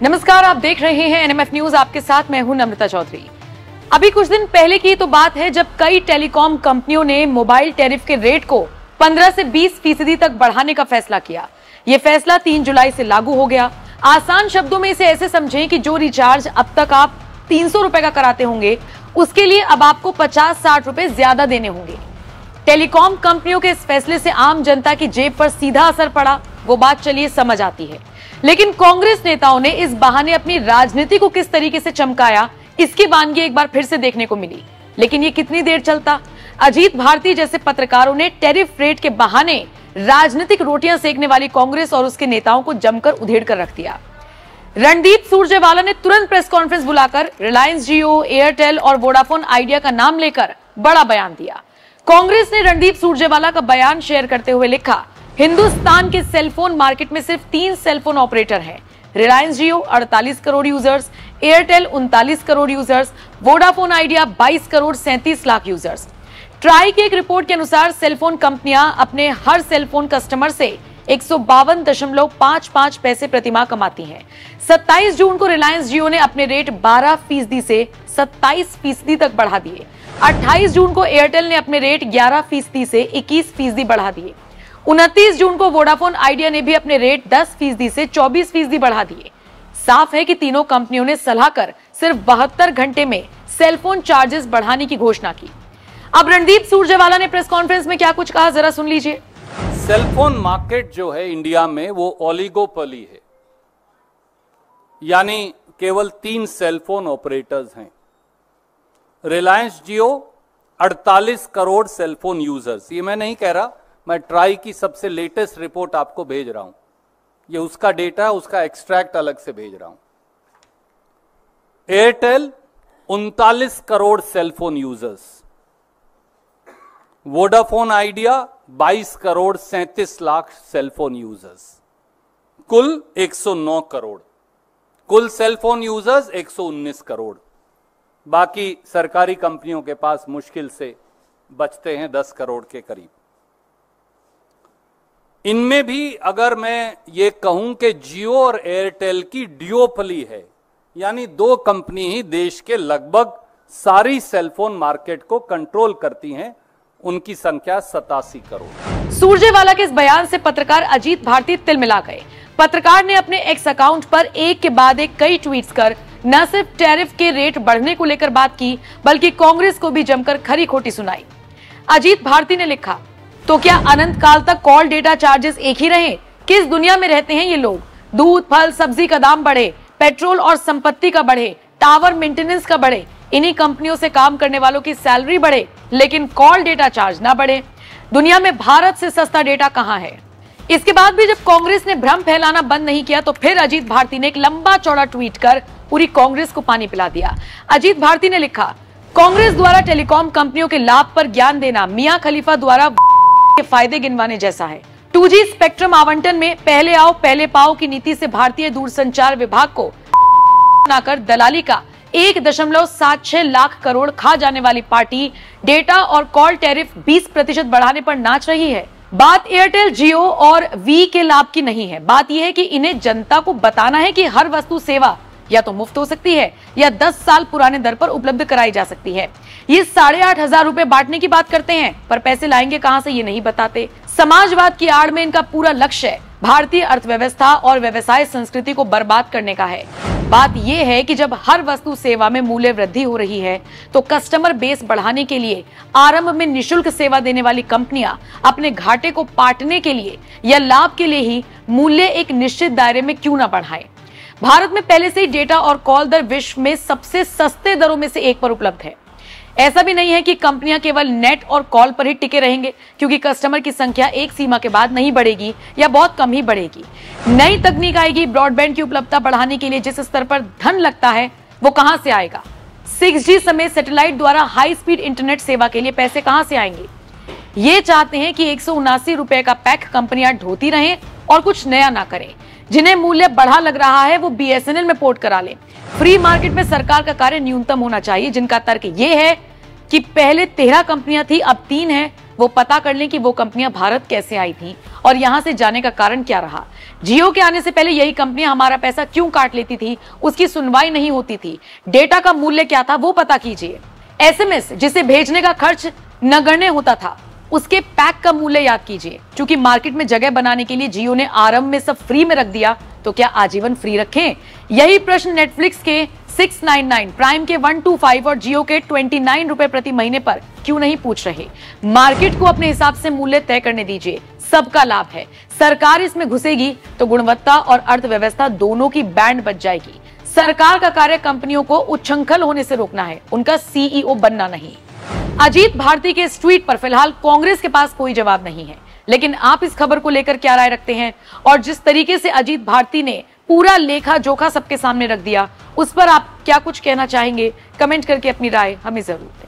नमस्कार, आप देख रहे हैं एनएमएफ न्यूज। आपके साथ मैं हूं नम्रता चौधरी। अभी कुछ दिन पहले की तो बात है जब कई टेलीकॉम कंपनियों ने मोबाइल टैरिफ के रेट को 15 से 20% तक बढ़ाने का फैसला किया। यह फैसला 3 जुलाई से लागू हो गया। आसान शब्दों में इसे ऐसे समझें कि जो रिचार्ज अब तक आप 300 रुपए का कराते होंगे, उसके लिए अब आपको 50-60 रुपए ज्यादा देने होंगे। टेलीकॉम कंपनियों के इस फैसले से आम जनता की जेब पर सीधा असर पड़ा, वो बात चलिए समझ आती है। लेकिन कांग्रेस नेताओं ने इस बहाने अपनी राजनीति को किस तरीके से चमकाया, इसकी वानगी एक बार फिर से देखने को मिली। लेकिन ये कितनी देर चलता? अजीत भारती जैसे पत्रकारों ने टैरिफ रेट के बहाने राजनीतिक रोटियां सेकने वाली कांग्रेस और उसके नेताओं को जमकर उधेड़ कर रख दिया। रणदीप सुरजेवाला ने तुरंत प्रेस कॉन्फ्रेंस बुलाकर रिलायंस जियो, एयरटेल और वोडाफोन आइडिया का नाम लेकर बड़ा बयान दिया। कांग्रेस ने रणदीप सुरजेवाला का बयान शेयर करते हुए लिखा, हिंदुस्तान के सेलफोन मार्केट में सिर्फ 3 सेलफोन ऑपरेटर हैं। रिलायंस जियो 48 crore users, Airtel 39 crore users, Vodafone idea 22 crore 37 lakh users. Try की एक रिपोर्ट के अनुसार सेलफोन कंपनियां अपने हर सेलफोन कस्टमर से 152.55 पैसे प्रतिमाह कमाती हैं। 27 जून को रिलायंस जियो ने अपने रेट 12% से 27% तक बढ़ा दिए। 28 जून को एयरटेल ने अपने रेट 11% से 21% बढ़ा दिए। 29 जून को वोडाफोन आइडिया ने भी अपने रेट 10% से 24% बढ़ा दिए। साफ है कि तीनों कंपनियों ने सलाह कर सिर्फ 72 घंटे में सेलफोन चार्जेस बढ़ाने की घोषणा की। अब रणदीप सुरजेवाला ने प्रेस कॉन्फ्रेंस में क्या कुछ कहा, जरा सुन लीजिए। सेलफोन मार्केट जो है इंडिया में वो ओलिगोपोली है, यानी केवल 3 सेलफोन ऑपरेटर्स हैं। रिलायंस जियो 48 करोड़ सेलफोन यूजर्स, ये मैं नहीं कह रहा, मैं ट्राई की सबसे लेटेस्ट रिपोर्ट आपको भेज रहा हूं। ये उसका डेटा, उसका एक्सट्रैक्ट अलग से भेज रहा हूं। Airtel 39 crore cellphone users, Vodafone idea 22 crore 37 lakh cellphone users, कुल 109 करोड़। कुल सेलफोन यूजर्स 119 करोड़। बाकी सरकारी कंपनियों के पास मुश्किल से बचते हैं 10 करोड़ के करीब। इनमें भी अगर मैं ये कहूं कि जियो और एयरटेल की ड्यूओपली है, यानी 2 कंपनी ही देश के लगभग सारी सेलफोन मार्केट को कंट्रोल करती हैं, उनकी संख्या 87 करोड़। सुरजेवाला के इस बयान से पत्रकार अजीत भारती तिलमिला गए। पत्रकार ने अपने एक्स अकाउंट पर एक के बाद एक कई ट्वीट्स कर न सिर्फ टैरिफ के रेट बढ़ने को लेकर बात की, बल्कि कांग्रेस को भी जमकर खरी खोटी सुनाई। अजीत भारती ने लिखा, तो क्या अनंत काल तक कॉल डेटा चार्जेस एक ही रहे? किस दुनिया में रहते हैं ये लोग? दूध, फल, सब्जी का दाम बढ़े, पेट्रोल और संपत्ति का बढ़े, टावर मेंटेनेंस का बढ़े, इन्हीं कंपनियों से काम करने वालों की सैलरी बढ़े, लेकिन कॉल डेटा चार्ज ना बढ़े। दुनिया में भारत से सस्ता डेटा कहां है? इसके बाद भी जब कांग्रेस ने भ्रम फैलाना बंद नहीं किया, तो फिर अजीत भारती ने एक लंबा चौड़ा ट्वीट कर पूरी कांग्रेस को पानी पिला दिया। अजीत भारती ने लिखा, कांग्रेस द्वारा टेलीकॉम कंपनियों के लाभ पर ज्ञान देना मियां खलीफा द्वारा के फायदे गिनवाने जैसा है। 2G स्पेक्ट्रम आवंटन में पहले आओ पहले पाओ की नीति से भारतीय दूरसंचार विभाग को बनाकर दलाली का 1.76 लाख करोड़ खा जाने वाली पार्टी डेटा और कॉल टैरिफ 20% बढ़ाने पर नाच रही है। बात एयरटेल, जियो और वी के लाभ की नहीं है। बात यह है कि इन्हें जनता को बताना है कि हर वस्तु सेवा या तो मुफ्त हो सकती है या 10 साल पुराने दर पर उपलब्ध कराई जा सकती है। ये 8,500 रुपए बांटने की बात करते हैं, पर पैसे लाएंगे कहां से ये नहीं बताते। समाजवाद की आड़ में इनका पूरा लक्ष्य भारतीय अर्थव्यवस्था और व्यवसाय संस्कृति को बर्बाद करने का है। बात यह है कि जब हर वस्तु सेवा में मूल्य वृद्धि हो रही है, तो कस्टमर बेस बढ़ाने के लिए आरंभ में निशुल्क सेवा देने वाली कंपनियां अपने घाटे को पाटने के लिए या लाभ के लिए ही मूल्य एक निश्चित दायरे में क्यों न बढ़ाएं। भारत में पहले से ही डेटा और कॉल दर विश्व में सबसे सस्ते दरों में से एक पर उपलब्ध है। ऐसा भी नहीं है कि कंपनियां केवल नेट और कॉल पर ही टिके रहेंगे, क्योंकि कस्टमर की संख्या एक सीमा के बाद नहीं बढ़ेगी या बहुत कम ही बढ़ेगी। नई तकनीक आएगी। ब्रॉडबैंड की उपलब्धता बढ़ाने के लिए जिस स्तर पर धन लगता है, वो कहां से आएगा? 6G समेत सैटेलाइट द्वारा हाई स्पीड इंटरनेट सेवा के लिए पैसे कहां से आएंगे? ये चाहते हैं कि 179 रुपए का पैक कंपनियां ढोती रहें और कुछ नया ना करें। जिन्हें मूल्य बढ़ा लग रहा है, वो BSNL में पोर्ट करा लें। फ्री मार्केट में सरकार का कार्य न्यूनतम होना चाहिए, जिनका तर्क ये है कि पहले 13 कंपनियां थी, अब 3 है, वो पता कर लें कि वो कंपनियां भारत कैसे आई थी और यहां से जाने का कारण क्या रहा। जियो के आने से पहले यही कंपनियां हमारा पैसा क्यों काट लेती थी, उसकी सुनवाई नहीं होती थी, डेटा का मूल्य क्या था वो पता कीजिए। एसएमएस जिसे भेजने का खर्च नगण्य होता था, उसके पैक का मूल्य याद कीजिए। क्योंकि मार्केट में जगह बनाने के लिए जियो ने आरंभ में सब फ्री में रख दिया, तो क्या आजीवन फ्री रखें? यही प्रश्न नेटफ्लिक्स के 699, प्राइम के 125 और जियो के 29 रुपए प्रति महीने पर क्यों नहीं पूछ रहे? मार्केट को अपने हिसाब से मूल्य तय करने दीजिए, सबका लाभ है। सरकार इसमें घुसेगी तो गुणवत्ता और अर्थव्यवस्था दोनों की बैंड बच जाएगी। सरकार का कार्य कंपनियों को उच्छृंखल होने से रोकना है, उनका सीईओ बनना नहीं। अजीत भारती के इस ट्वीट पर फिलहाल कांग्रेस के पास कोई जवाब नहीं है, लेकिन आप इस खबर को लेकर क्या राय रखते हैं और जिस तरीके से अजीत भारती ने पूरा लेखा जोखा सबके सामने रख दिया, उस पर आप क्या कुछ कहना चाहेंगे? कमेंट करके अपनी राय हमें जरूर दें।